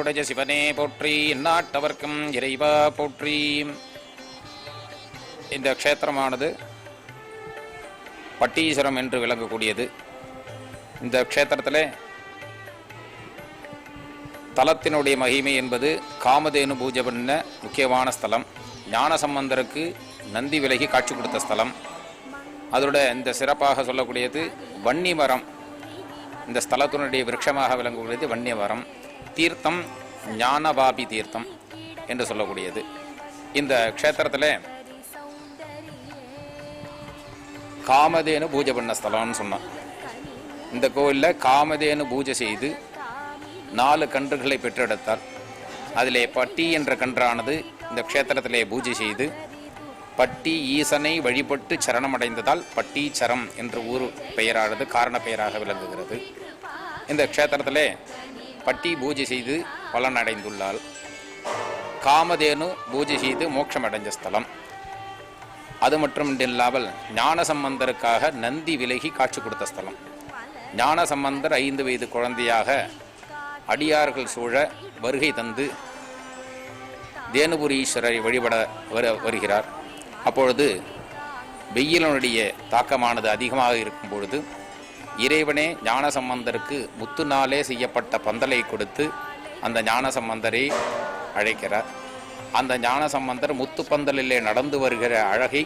தென்னாடுடைய சிவனே போற்றி, எந்நாட்டவர்க்கும் இறைவா போற்றி. இந்த க்ஷேத்திரமானது பட்டீஸ்வரம் என்று விளங்கக்கூடியது. இந்த க்ஷேத்திரத்தில் தலத்தினுடைய மகிமை என்பது காமதேனு பூஜை பண்ண முக்கியமான ஸ்தலம். ஞானசம்பந்தருக்கு நந்தி விலகி காட்சி கொடுத்த ஸ்தலம். அதோட இந்த சிறப்பாக சொல்லக்கூடியது வன்னிமரம். இந்த ஸ்தலத்தினுடைய விருட்சமாக விளங்கக்கூடியது வன்னிமரம். தீர்த்தம் ஞானபாபி தீர்த்தம் என்று சொல்லக்கூடியது. இந்த க்ஷேத்திரத்தில் காமதேனு பூஜை பண்ண ஸ்தலம்னு சொன்னோம். இந்த கோவிலில் காமதேனு பூஜை செய்து 4 கன்றுகளை பெற்றெடுத்தார். அதிலே பட்டி என்ற கன்றானது இந்த க்ஷேத்திரத்திலே பூஜை செய்து பட்டி ஈசனை வழிபட்டு சரணமடைந்ததால் பட்டீச்சரம் என்ற ஊர் பெயரானது காரண பெயராக விளங்குகிறது. இந்த க்ஷேத்திரத்திலே பட்டி பூஜை செய்து பலன் அடைந்துள்ளாள். காமதேனு பூஜை செய்து மோட்சம் அடைஞ்ச ஸ்தலம். அது மட்டும் இல்லாமல் ஞானசம்பந்தருக்காக நந்தி விலகி காட்சி கொடுத்த ஸ்தலம். ஞானசம்பந்தர் 5 வயது குழந்தையாக அடியார்கள் சூழ வருகை தந்து தேனுபுரீஸ்வரரை வழிபட வருகிறார். அப்பொழுது வெயிலினுடைய தாக்கமானது அதிகமாக இருக்கும் பொழுது இறைவனே ஞானசம்பந்தருக்கு முத்துனாலே செய்யப்பட்ட பந்தலை கொடுத்து அந்த ஞானசம்பந்தரை அழைக்கிறார். அந்த ஞானசம்பந்தர் முத்து பந்தலிலே நடந்து வருகிற அழகை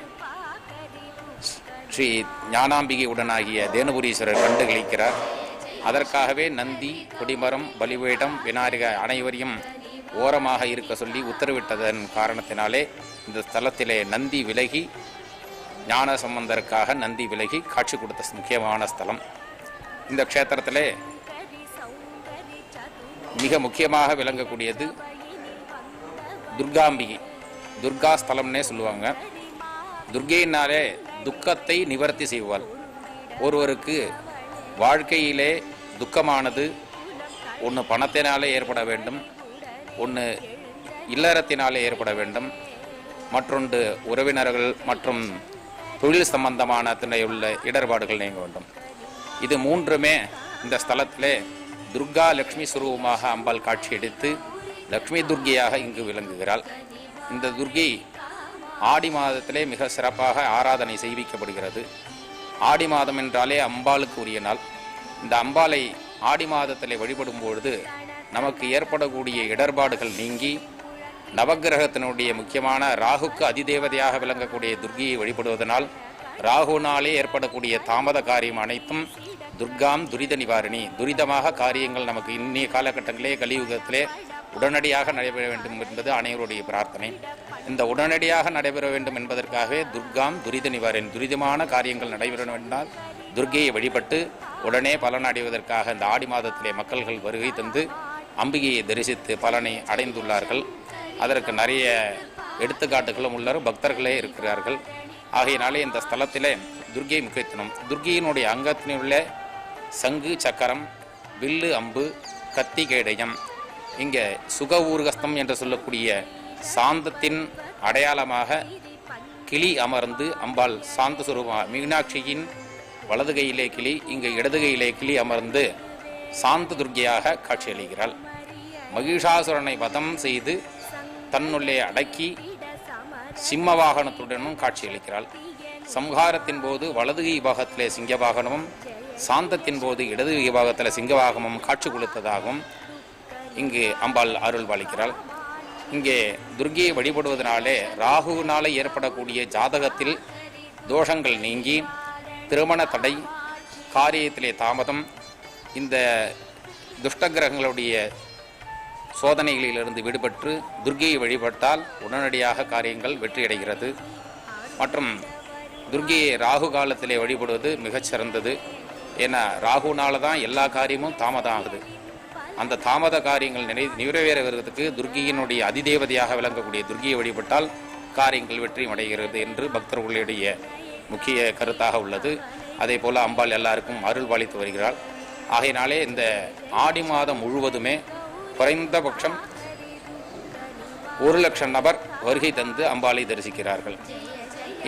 ஸ்ரீ ஞானாம்பிகை உடனாகிய தேனுபுரீஸ்வரர் கண்டு களிக்கிறார். அதற்காகவே நந்தி, கொடிமரம், பலிவேடம், விநாயக அனைவரையும் ஓரமாக இருக்க சொல்லி உத்தரவிட்டதன் காரணத்தினாலே இந்த ஸ்தலத்திலே நந்தி விலகி ஞானசம்பந்தருக்காக நந்தி விலகி காட்சி கொடுத்த முக்கியமான ஸ்தலம். இந்த க்ஷேத்திரத்திலே மிக முக்கியமாக விளங்கக்கூடியது துர்காம்பிகை. துர்கா ஸ்தலம்னே சொல்லுவாங்க. துர்கையினாலே துக்கத்தை நிவர்த்தி செய்வாள். ஒருவருக்கு வாழ்க்கையிலே துக்கமானது ஒன்று பணத்தினாலே ஏற்பட வேண்டும், ஒன்று இல்லறத்தினாலே ஏற்பட வேண்டும், மற்றொன்று உறவினர்கள் மற்றும் தொழில் சம்பந்தமான உள்ள இடர்பாடுகள் நீங்க வேண்டும். இது 3மே இந்த ஸ்தலத்திலே துர்கா லக்ஷ்மி சுரூபமாக அம்பாள் காட்சி எடுத்து லக்ஷ்மி துர்கையாக இங்கு விளங்குகிறாள். இந்த துர்கை ஆடி மாதத்திலே மிக சிறப்பாக ஆராதனை செய்விக்கப்படுகிறது. ஆடி மாதம் என்றாலே அம்பாளுக்கு உரிய நாள். இந்த அம்பாளை ஆடி மாதத்திலே வழிபடும் பொழுது நமக்கு ஏற்படக்கூடிய இடர்பாடுகள் நீங்கி நவகிரகத்தினுடைய முக்கியமான ராகுக்கு அதிதேவதையாக விளங்கக்கூடிய துர்கையை வழிபடுவதனால் ராகுனாலே ஏற்படக்கூடிய தாமத காரியம் அனைத்தும் துர்காம் துரித நிவாரணி, துரிதமாக காரியங்கள் நமக்கு இன்னைய காலகட்டங்களே கலியுகத்திலே உடனடியாக நடைபெற வேண்டும் என்பது அனைவருடைய பிரார்த்தனை. இந்த உடனடியாக நடைபெற வேண்டும் என்பதற்காகவே துர்காம் துரித நிவாரணி, துரிதமான காரியங்கள் நடைபெற வேண்டால் துர்கையை வழிபட்டு உடனே பலன் அடைவதற்காக இந்த ஆடி மாதத்திலே மக்கள்கள் வருகை தந்து அம்பிகையை தரிசித்து பலனை அடைந்துள்ளார்கள். அதற்கு நிறைய எடுத்துக்காட்டுகளும் உள்ள பக்தர்களே இருக்கிறார்கள். ஆகையினாலே இந்த ஸ்தலத்திலே துர்கை முக்கியத்துவம். துர்கையினுடைய அங்கத்தினுள்ள சங்கு, சக்கரம், வில்லு, அம்பு, கத்தி, கேடயம், இங்கே சுக ஊர்கஸ்தம் என்று சொல்லக்கூடிய சாந்தத்தின் அடையாளமாக கிளி அமர்ந்து அம்பாள் சாந்த சுரூபமாக மீனாட்சியின் வலது கையிலே கிளி, இங்கு இடது கையிலே கிளி அமர்ந்து சாந்த துர்கையாக காட்சியளிக்கிறாள். மகிஷாசுரனை வதம் செய்து தன்னுள்ளே அடக்கி சிம்ம வாகனத்துடனும் காட்சியளிக்கிறாள். சம்ஹாரத்தின் போது வலதுகை பாகத்திலே சிங்க வாகனமும், சாந்தத்தின் போது இடதுகை பாகத்தில் சிங்க வாகனமும் காட்சி கொடுத்ததாகவும் இங்கு அம்பாள் அருள் பாலிக்கிறாள். இங்கே துர்கையை வழிபடுவதனாலே ராகுவினாலே ஏற்படக்கூடிய ஜாதகத்தில் தோஷங்கள் நீங்கி திருமண தடை, காரியத்திலே தாமதம், இந்த துஷ்டகிரகங்களுடைய சோதனைகளிலிருந்து விடுபட்டு துர்கையை வழிபட்டால் உடனடியாக காரியங்கள் வெற்றியடைகிறது. மற்றும் துர்கையை ராகு காலத்திலே வழிபடுவது மிகச்சிறந்தது. ஏன்னா ராகுனால தான் எல்லா காரியமும் தாமதம் ஆகுது. அந்த தாமத காரியங்கள் நிறைவேறுவதற்கு துர்கையினுடைய அதிதேவதையாக விளங்கக்கூடிய துர்கையை வழிபட்டால் காரியங்கள் வெற்றி அடைகிறது என்று பக்தர்களுடைய முக்கிய கருத்தாக உள்ளது. அதே போல் அம்பாள் எல்லாருக்கும் அருள் பாலித்து வருகிறாள். ஆகையினாலே இந்த ஆடி மாதம் முழுவதுமே குறைந்தபட்சம் 1,00,000 நபர் வருகை தந்து அம்பாளை தரிசிக்கிறார்கள்.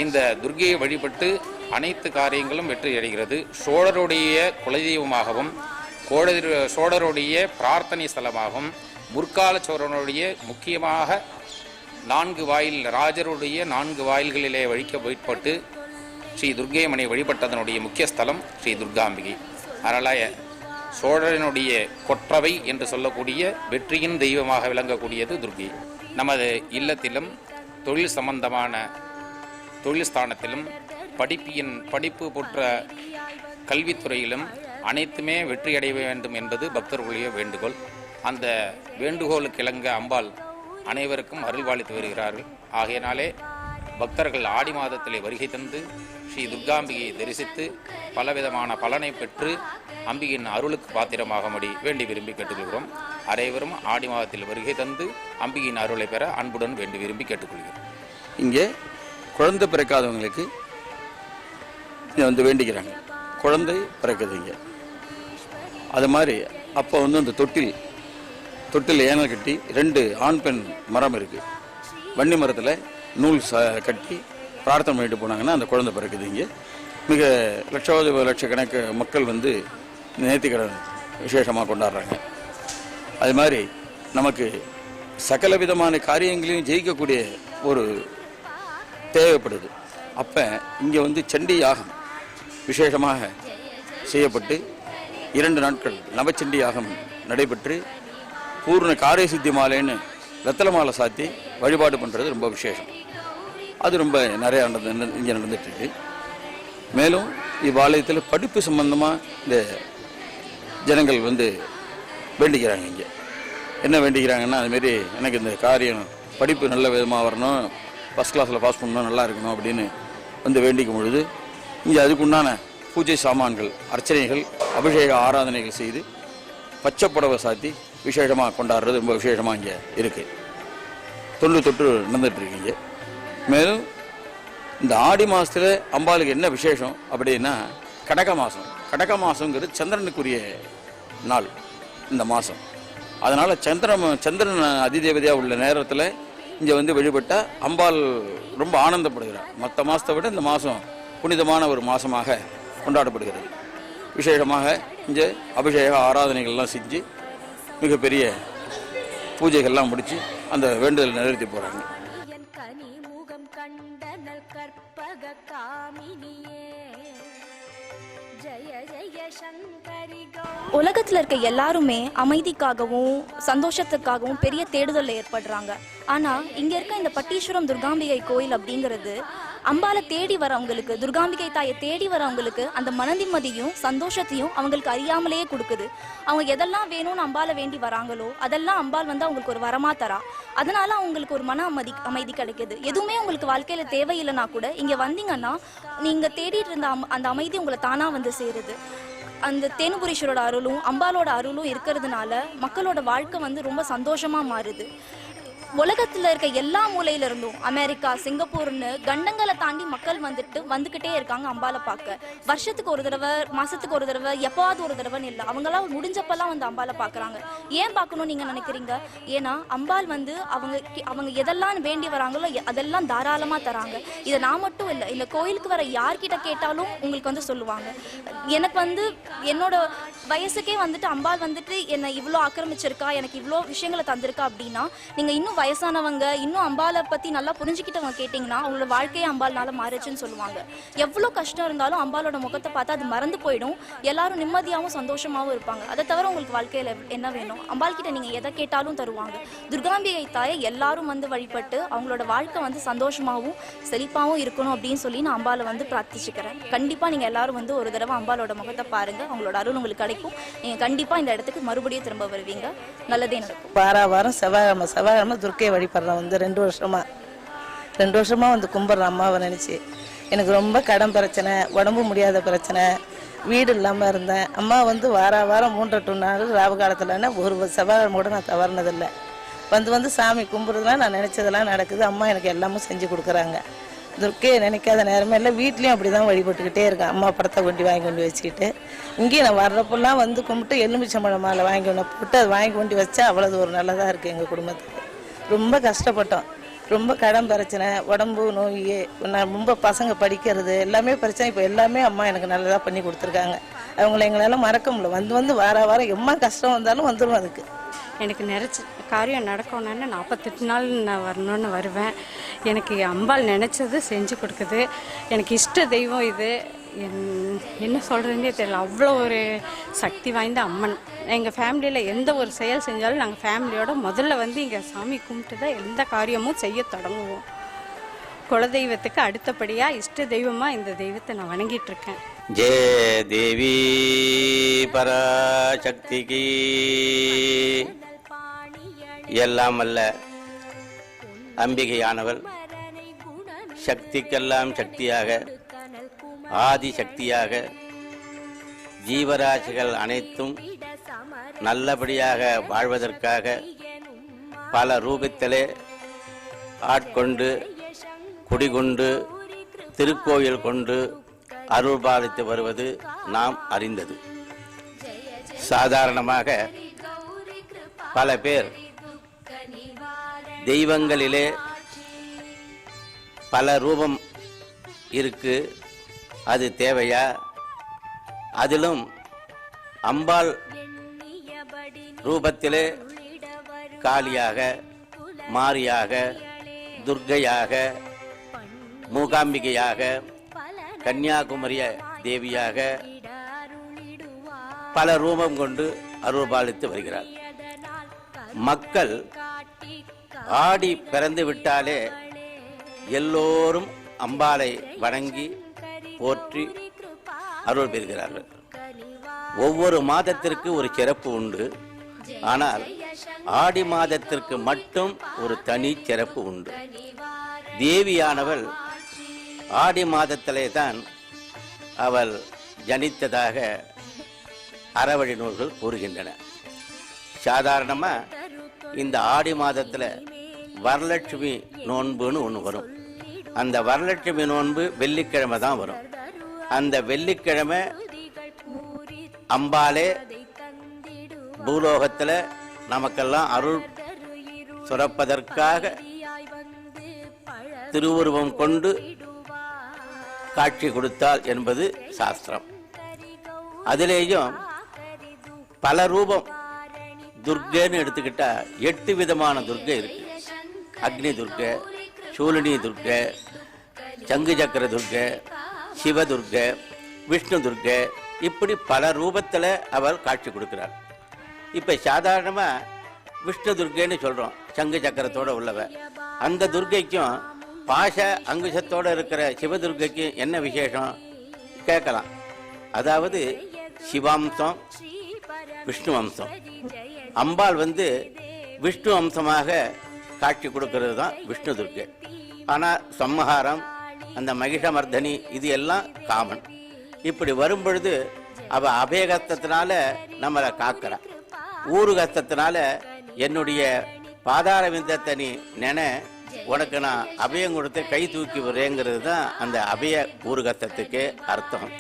இந்த துர்கையை வழிபட்டு அனைத்து காரியங்களும் வெற்றி அடைகிறது. சோழருடைய குலதெய்வமாகவும் சோழருடைய பிரார்த்தனை ஸ்தலமாகவும் முற்கால சோழனுடைய முக்கியமாக 4 வாயில் ராஜருடைய 4 வாயில்களிலே வழிபட்டு ஸ்ரீ துர்க்கையம்மனை வழிபட்டதனுடைய முக்கிய ஸ்தலம் ஸ்ரீ துர்காம்பிகை. அதனால் சோழனுடைய கொற்றவை என்று சொல்லக்கூடிய வெற்றியின் தெய்வமாக விளங்கக்கூடியது துர்க்கை. நமது இல்லத்திலும் தொழில் சம்பந்தமான தொழில் ஸ்தானத்திலும் படிப்பு போன்ற கல்வித்துறையிலும் அனைத்துமே வெற்றியடைய வேண்டும் என்பது பக்தர்களுடைய வேண்டுகோள். அந்த வேண்டுகோளுக்கு இணங்க அம்பாள் அனைவருக்கும் அருள்வாளித்து வருகிறார்கள். ஆகையினாலே பக்தர்கள் ஆடி மாதத்திலே வருகை தந்து ஸ்ரீ துர்காம்பிகையை தரிசித்து பலவிதமான பலனை பெற்று அம்பிகையின் அருளுக்கு பாத்திரமாகும்படி வேண்டி விரும்பி கேட்டுக்கொள்கிறோம். அனைவரும் ஆடி மாதத்தில் வருகை தந்து அம்பிகையின் அருளை பெற அன்புடன் வேண்டி விரும்பி கேட்டுக்கொள்கிறோம். இங்கே குழந்தை பிறக்காதவங்களுக்கு வேண்டிக்கிறாங்க, குழந்தை பிறக்குது இங்கே. அது மாதிரி அப்போ அந்த தொட்டில் ஏனல் கட்டி 2 ஆண் பெண் மரம் இருக்குது. வன்னி மரத்தில் நூல் கட்டி பிரார்த்தனை பண்ணிட்டு போனாங்கன்னா அந்த குழந்தை பிறக்குது. இங்கே மிக லட்சக்கணக்கு மக்கள் நேர்த்திக்கடன் விசேஷமாக கொண்டாடுறாங்க. அது மாதிரி நமக்கு சகல விதமான காரியங்களையும் ஜெயிக்கக்கூடிய ஒரு தேவைப்படுது. அப்போ இங்கே சண்டி யாகம் விசேஷமாக செய்யப்பட்டு 2 நாட்கள் நவச்சண்டி யாகம் நடைபெற்று பூர்ண காரிய சித்தி மாலைன்னு வெத்தலை மாலை சாத்தி வழிபாடு பண்ணுறது ரொம்ப விசேஷம். அது ரொம்ப நிறையா இங்கே நடந்துட்டுருக்கு. மேலும் இவ்வாலயத்தில் படிப்பு சம்பந்தமாக இந்த ஜனங்கள் வேண்டிக்கிறாங்க. இங்கே என்ன வேண்டிக்கிறாங்கன்னா, அதுமாரி எனக்கு இந்த காரியம் படிப்பு நல்ல விதமாக வரணும், ஃபஸ்ட் கிளாஸில் பாஸ் பண்ணணும், நல்லா இருக்கணும் அப்படின்னு வேண்டிக்கும் பொழுது இங்கே அதுக்குண்டான பூஜை சாமான்கள், அர்ச்சனைகள், அபிஷேக ஆராதனைகள் செய்து பச்சை புடவை சாத்தி விசேஷமாக கொண்டாடுறது ரொம்ப விசேஷமாக இங்கே இருக்குது. தொற்று நடந்துகிட்ருக்கீங்க. மேலும் இந்த ஆடி மாதத்தில் அம்பாளுக்கு என்ன விசேஷம் அப்படின்னா, கடக மாதங்கிறது சந்திரனுக்குரிய நாள் இந்த மாதம். அதனால் சந்திரன் அதிதேவதையாக உள்ள நேரத்தில் இங்கே வழிபட்டால் அம்பாள் ரொம்ப ஆனந்தப்படுகிறார். மற்ற மாதத்தை விட இந்த மாதம் புனிதமான ஒரு மாதமாக கொண்டாடப்படுகிறது. விசேஷமாக இங்கே அபிஷேக ஆராதனைகள்லாம் செஞ்சு மிகப்பெரிய பூஜைகள்லாம் முடித்து அந்த வேண்டுதல் நிறைவேற்றி போகிறாங்க. உலகத்தில் இருக்க எல்லாருமே அமைதிக்காகவும் சந்தோஷத்துக்காகவும் பெரிய தேடுதல் ஏற்படுறாங்க. ஆனால் இங்கே இருக்க இந்த பட்டீஸ்வரம் துர்காம்பிகை கோயில் அப்படிங்கிறது அம்பாலை தேடி வரவங்களுக்கு, துர்காம்பிகை தாயை தேடி வரவங்களுக்கு அந்த மனநிம்மதியும் சந்தோஷத்தையும் அவங்களுக்கு அறியாமலேயே கொடுக்குது. அவங்க எதெல்லாம் வேணும்னு அம்பாலை வேண்டி வராங்களோ அதெல்லாம் அம்பாள் அவங்களுக்கு ஒரு வரமா தரா. அதனால அவங்களுக்கு ஒரு மன அமைதி கிடைக்குது. எதுவுமே உங்களுக்கு வாழ்க்கையில தேவையில்லைன்னா கூட இங்க வந்தீங்கன்னா நீங்க தேடிட்டு இருந்த அந்த அமைதி உங்களை தானா சேருது. அந்த தேனுபுரீஸ்வரோட அருளும் அம்பாலோட அருளும் இருக்கிறதுனால மக்களோட வாழ்க்கை ரொம்ப சந்தோஷமா மாறுது. உலகத்தில் இருக்க எல்லா மூலையில இருந்தும் அமெரிக்கா, சிங்கப்பூர்னு கண்டங்களை தாண்டி மக்கள் வந்துக்கிட்டே இருக்காங்க அம்பாலை பார்க்க. வருஷத்துக்கு ஒரு தடவை, மாசத்துக்கு ஒரு தடவை, எப்போவாவது ஒரு தடவைன்னு இல்லை, அவங்களாம் முடிஞ்சப்பெல்லாம் அம்பாலை பார்க்குறாங்க. ஏன் பார்க்கணும்னு நீங்கள் நினைக்கிறீங்க? ஏன்னா அம்பாள் அவங்க எதெல்லாம் வேண்டி வராங்களோ அதெல்லாம் தாராளமாக தராங்க. இதை நான் மட்டும் இல்லை, இந்த கோயிலுக்கு வர யார்கிட்ட கேட்டாலும் உங்களுக்கு சொல்லுவாங்க. எனக்கு என்னோட வயசுக்கே அம்பாள் என்னை இவ்வளோ ஆக்கிரமிச்சிருக்கா, எனக்கு இவ்வளோ விஷயங்களை தந்திருக்கா அப்படின்னா, நீங்கள் இன்னும் வயசானவங்க இன்னும் அம்பாலை பற்றி நல்லா புரிஞ்சுக்கிட்டவங்க கேட்டிங்கன்னா அவங்களோட வாழ்க்கையை அம்பாள்னால மாறிச்சுன்னு சொல்லுவாங்க. எவ்வளோ கஷ்டம் இருந்தாலும் அம்பாலோட முகத்தை பார்த்தா அது மறந்து போயிடும். எல்லாரும் நிம்மதியாகவும் சந்தோஷமாகவும் இருப்பாங்க. அதை தவிர உங்களுக்கு வாழ்க்கையில் என்ன வேணும்? அம்பாள் கிட்ட நீங்கள் எதை கேட்டாலும் தருவாங்க. துர்காம்பிகை தாயை எல்லாரும் வழிபட்டு அவங்களோட வாழ்க்கை சந்தோஷமாகவும் செழிப்பாகவும் இருக்கணும் அப்படின்னு சொல்லி நான் அம்பாலை பிரார்த்திச்சுக்கிறேன். கண்டிப்பாக நீங்கள் எல்லாரும் ஒரு தடவை அம்பாலோட முகத்தை பாருங்கள், அவங்களோட அருள் உங்களுக்கு கிடைக்கும். நீங்கள் கண்டிப்பாக இந்த இடத்துக்கு மறுபடியும் திரும்ப வருவீங்க. நல்லதே நடக்கும். வாரம் செவ்வாய்க்கிழமை துர்க்கையை வழிபடுறேன். 2 வருஷமாக கும்பிட்றேன் அம்மாவை நினச்சி. எனக்கு ரொம்ப கடன் பிரச்சனை, உடம்பு முடியாத பிரச்சனை, வீடு இல்லாமல் இருந்தேன். அம்மா வாரம் 3 to 4 ராவு காலத்தில் ஒரு செவ்வாய்க்கிழமை கூட நான் தவறினதில்லை. சாமி கும்பிட்றதுலாம் நான் நினச்சதெல்லாம் நடக்குது. அம்மா எனக்கு எல்லாமும் செஞ்சு கொடுக்குறாங்க. துர்க்கையை நினைக்காத நேரமே இல்லை. வீட்லேயும் அப்படி தான் வழிபட்டுக்கிட்டே இருக்கேன். அம்மா படத்தை வாங்கி கொண்டு வச்சுக்கிட்டு இங்கேயும் நான் வர்றப்பெல்லாம் கும்பிட்டு எலுமிச்சம்பழம் மாலை வாங்கி கொண்டு போட்டு அதை வாங்கி கொண்டு வச்சா அவ்வளவு ஒரு நல்லதாக இருக்குது. எங்கள் குடும்பத்துக்கு ரொம்ப கஷ்டப்பட்டோம். ரொம்ப கடன் பிரச்சனை, உடம்பு நோய், நான் ரொம்ப பசங்க படிக்கிறது எல்லாமே பிரச்சனை. இப்போ எல்லாமே அம்மா எனக்கு நல்லதாக பண்ணி கொடுத்துருக்காங்க. அவங்கள எங்களால் மறக்க முடியல. வாரம் எம்மா கஷ்டம் வந்தாலும் வந்துடும். அதுக்கு எனக்கு காரியம் நடக்கணும்னு 48 நாள் நான் வரணும்னு வருவேன். எனக்கு அம்பாள் நினச்சது செஞ்சு கொடுக்குது. எனக்கு இஷ்ட தெய்வம் இது. என்ன சொல்கிறதுனே தெரியல, அவ்வளோ ஒரு சக்தி வாய்ந்த அம்மன். எங்கள் ஃபேமிலியில் எந்த ஒரு செயல் செஞ்சாலும் நாங்கள் ஃபேமிலியோட முதல்ல வந்து இங்கே சாமி கும்பிட்டு தான் எந்த காரியமும் செய்ய தொடங்குவோம். குலதெய்வத்துக்கு அடுத்தபடியாக இஷ்ட தெய்வமாக இந்த தெய்வத்தை நான் வணங்கிட்டு இருக்கேன். ஜெய தேவி பராசக்திக்கு. எல்லாம் அல்ல அம்பிகையானவள் சக்திக்கெல்லாம் சக்தியாக, ஆதி சக்தியாக, ஜீவராசிகள் அனைத்தும் நல்லபடியாக வாழ்வதற்காக பல ரூபத்திலே ஆட்கொண்டு குடிகொண்டு திருக்கோயில் கொண்டு அருள்பாலித்து வருவது நாம் அறிந்தது. சாதாரணமாக பல பேர் தெய்வங்களிலே பல ரூபம் இருக்கு, அது தேவையா? அதிலும் அம்பாள் ரூபத்திலே காளியாக, மாரியாக, துர்க்கையாக, மூகாம்பிகையாக, கன்னியாகுமரிய தேவியாக பல ரூபம் கொண்டு அருள்பாலித்து வருகிறார். மக்கள் ஆடி பிறந்து விட்டாலே எல்லோரும் அம்பாளை வணங்கி போற்றி அருள் பெறுகிறார்கள். ஒவ்வொரு மாதத்திற்கு ஒரு சிறப்பு உண்டு. ஆனால் ஆடி மாதத்திற்கு மட்டும் ஒரு தனி சிறப்பு உண்டு. தேவியானவள் ஆடி மாதத்திலே தான் அவள் ஜனித்ததாக அறவழி நூல்கள் கூறுகின்றன. சாதாரணமாக இந்த ஆடி மாதத்தில் வரலட்சுமி நோன்புன்னு ஒன்று வரும். அந்த வரலட்சுமி நோன்பு வெள்ளிக்கிழமை தான் வரும். அந்த வெள்ளிக்கிழமை அம்பாலே பூலோகத்தில் நமக்கெல்லாம் அருள் சுரப்பதற்காக திருவுருவம் கொண்டு காட்சி கொடுத்தாள் என்பது சாஸ்திரம். அதிலேயும் பல ரூபம் துர்க்கைன்னு எடுத்துக்கிட்டா 8 விதமான துர்க்கை இருக்கு. அக்னி துர்க்கை, சூலினி துர்க்கை, சங்கு சக்கர துர்க்கை, சிவதுர்க்கை, விஷ்ணு துர்க்கை, இப்படி பல ரூபத்தில் அவள் காட்சி கொடுக்கிறாள். இப்போ சாதாரணமாக விஷ்ணு துர்க்கைன்னு சொல்கிறோம், சங்கு சக்கரத்தோடு உள்ளவ. அந்த துர்க்கைக்கும் பாச அங்குசத்தோடு இருக்கிற சிவதுர்க்கைக்கும் என்ன விசேஷம் கேட்கலாம். அதாவது சிவாம்சம், விஷ்ணு அம்சம். அம்பாள் விஷ்ணு அம்சமாக காட்சி கொடுக்கறது தான் விஷ்ணு துர்க்கை. ஆனால் சம்ஹாரம், அந்த மகிஷமர்தனி, இது எல்லாம் காமன். இப்படி வரும் பொழுது அவள் அபயகஸ்தத்தினால நம்மளை காக்கிறா. ஊருகஸ்தத்தினால என்னுடைய பாதார விந்தத்தை நீ உனக்கு நான் அபயம் கொடுத்து கை தூக்கி விடுறேங்கிறது தான் அந்த அபய ஊருகஸ்தத்துக்கு அர்த்தம்.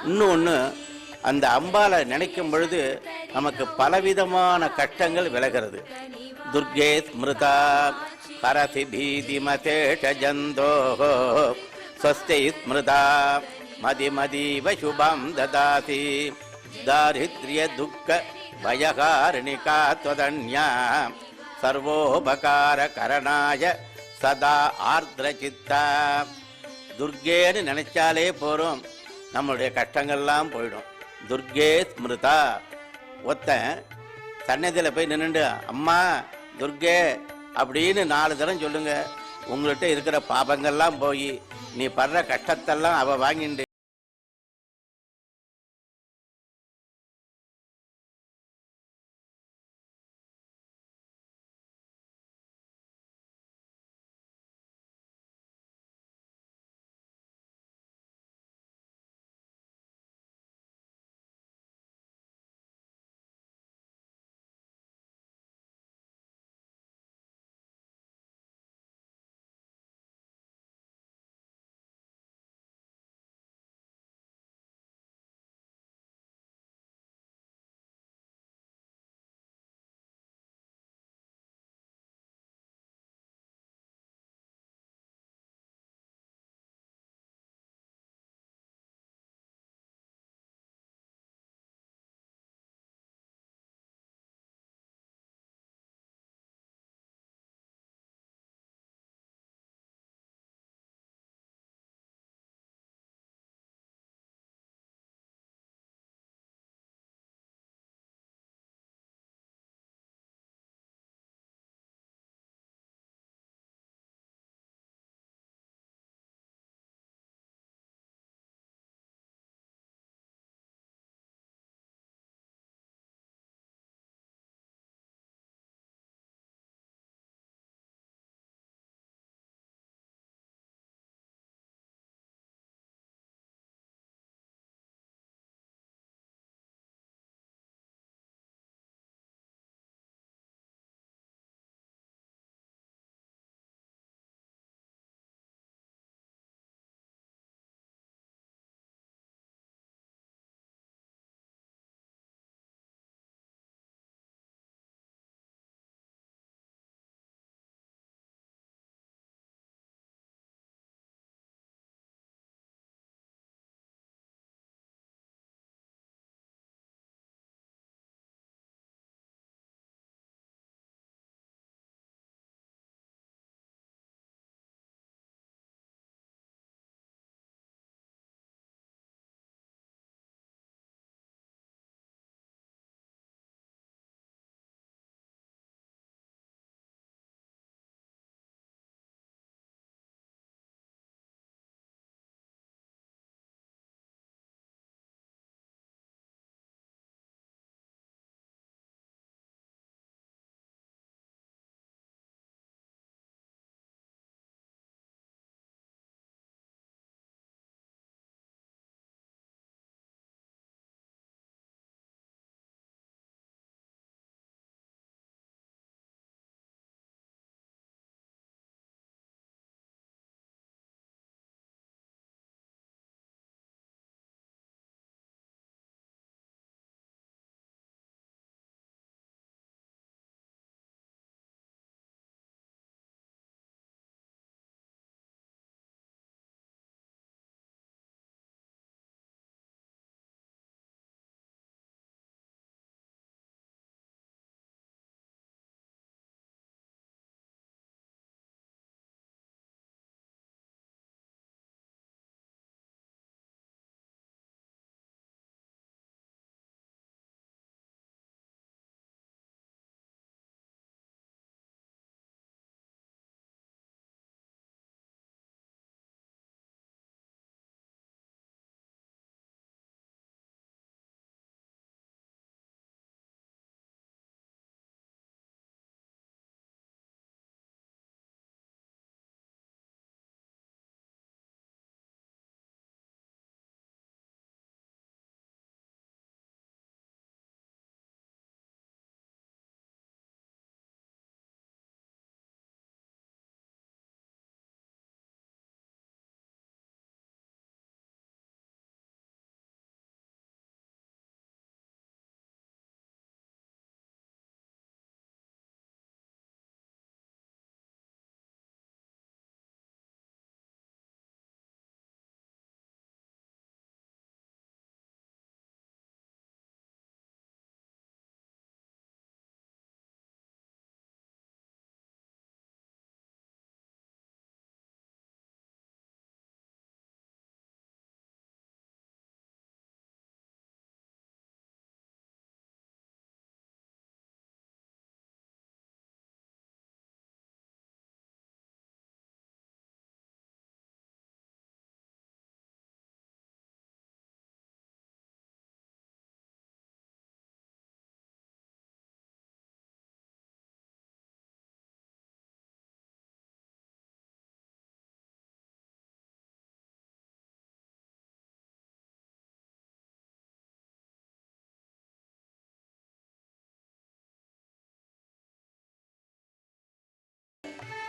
இன்னொன்று, அந்த அம்பாலை நினைக்கும் பொழுது நமக்கு பலவிதமான கஷ்டங்கள் விலகிறது. துர்கே ஸ்மிருதா ஹரசி பீதிமதேஷ ஜந்தோஹோ ஸ்வஸ்தை ஸ்மிருதா மதிமதீவ சுபம் ததாசி தாரித்ரிய துக்க பயகாரணிகா த்வதன்யா சர்வோபகார கரணாய சதா ஆர்திர சித்தா. துர்கேன்னு நினைச்சாலே போகிறோம், நம்மளுடைய கஷ்டங்கள்லாம் போயிடும். துர்கே ஸ்மிருதா. ஒருத்தன் சன்னதியில் போய் நின்றுண்டு அம்மா துர்கே அப்படின்னு 4 தரம் சொல்லுங்க, உங்கள்கிட்ட இருக்கிற பாபங்கள்லாம் போய் நீ படுற கஷ்டத்தெல்லாம் அவள் வாங்கிண்டு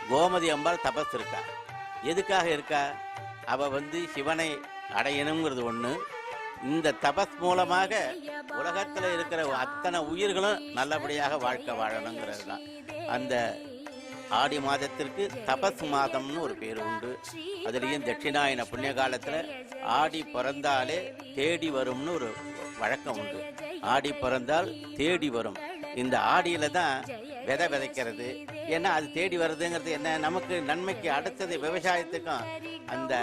கோமதி அம்பாள் தபஸ் இருக்கா. எதுக்காக இருக்கா? அவள் வந்து சிவனை அடையணுங்கிறது ஒன்று. இந்த தபஸ் மூலமாக உலகத்தில் இருக்கிற அத்தனை உயிர்களும் நல்லபடியாக வாழ்க்கை வாழணுங்கிறது தான். அந்த ஆடி மாதத்திற்கு தபஸ் மாதம்னு ஒரு பேர் உண்டு. அதுலேயும் தட்சிணாயன புண்ணிய காலத்தில் ஆடி பிறந்தாலே தேடி வரும்னு ஒரு வழக்கம் உண்டு. ஆடி பிறந்தால் தேடி வரும். இந்த ஆடியில தான் விதை விதைக்கிறது. ஏன்னா அது தேடி வருதுங்கிறது என்ன, நமக்கு நன்மைக்கு. அடுத்தது விவசாயத்துக்கும் அந்த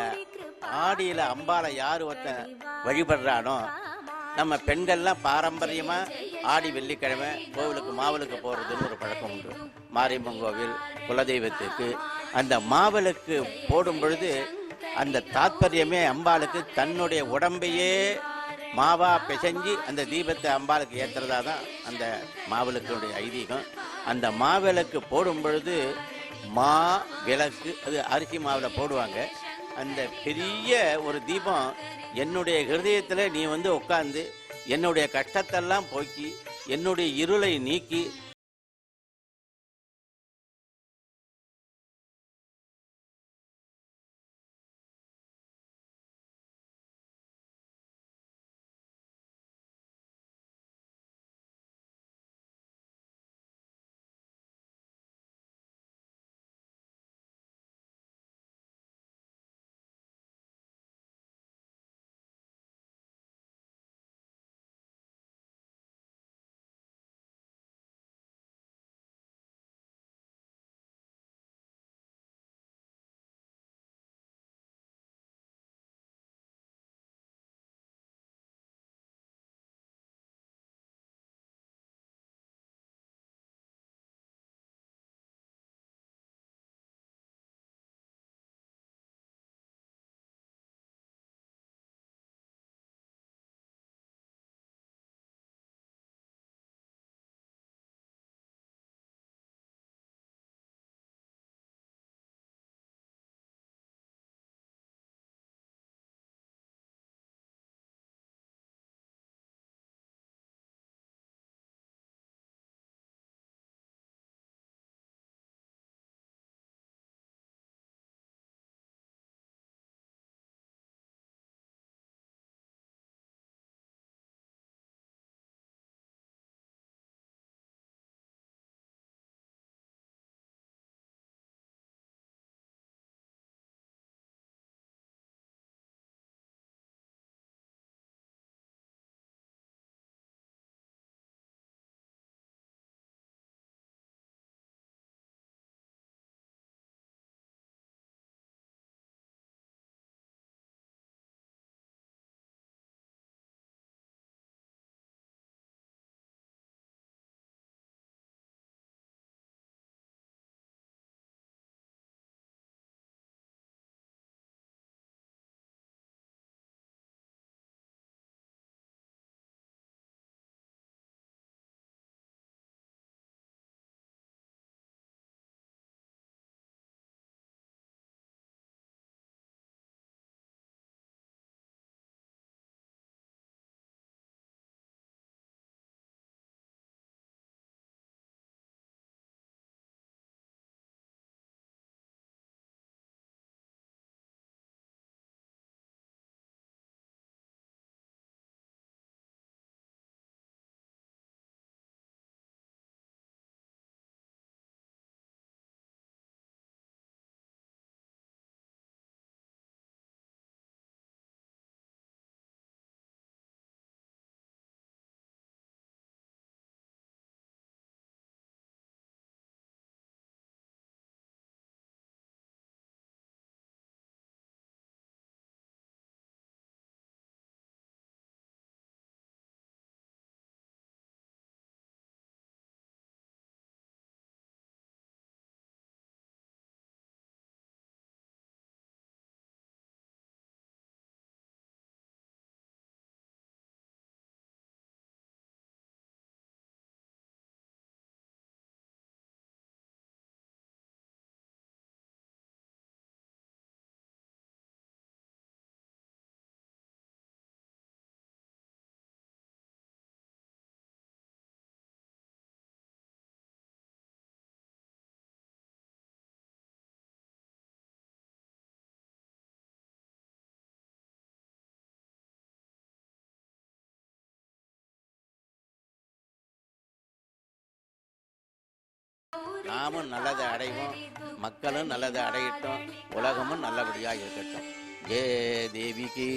ஆடியில அம்பாலை யார் ஒருத்தன் வழிபடுறானோ, நம்ம பெண்கள்லாம் பாரம்பரியமா ஆடி வெள்ளிக்கிழமை கோவிலுக்கு மாவிளக்கு போடுறதுன்னு ஒரு பழக்கம் உண்டு. மாரியம்மன் கோவில் குலதெய்வத்துக்கு அந்த மாவிளக்கு போடும் பொழுது அந்த தாத்பரியமே அம்பாளுக்கு தன்னுடைய உடம்பையே மாவா பிசைஞ்சு அந்த தீபத்தை அம்பாளுக்கு ஏற்றுறதா தான் அந்த மாவிளக்குடைய ஐதீகம். அந்த மாவிளக்கு போடும் பொழுது மா விளக்கு, அது அரிசி மாவில் போடுவாங்க. அந்த பெரிய ஒரு தீபம் என்னுடைய ஹிருதயத்தில் நீ வந்து உட்காந்து என்னுடைய கஷ்டத்தெல்லாம் போக்கி என்னுடைய இருளை நீக்கி நாமும் நல்லதை அடைவோம், மக்களும் நல்லதை அடையட்டும், உலகமும் நல்லபடியாக இருக்கட்டும். ஜெய தேவிக்கு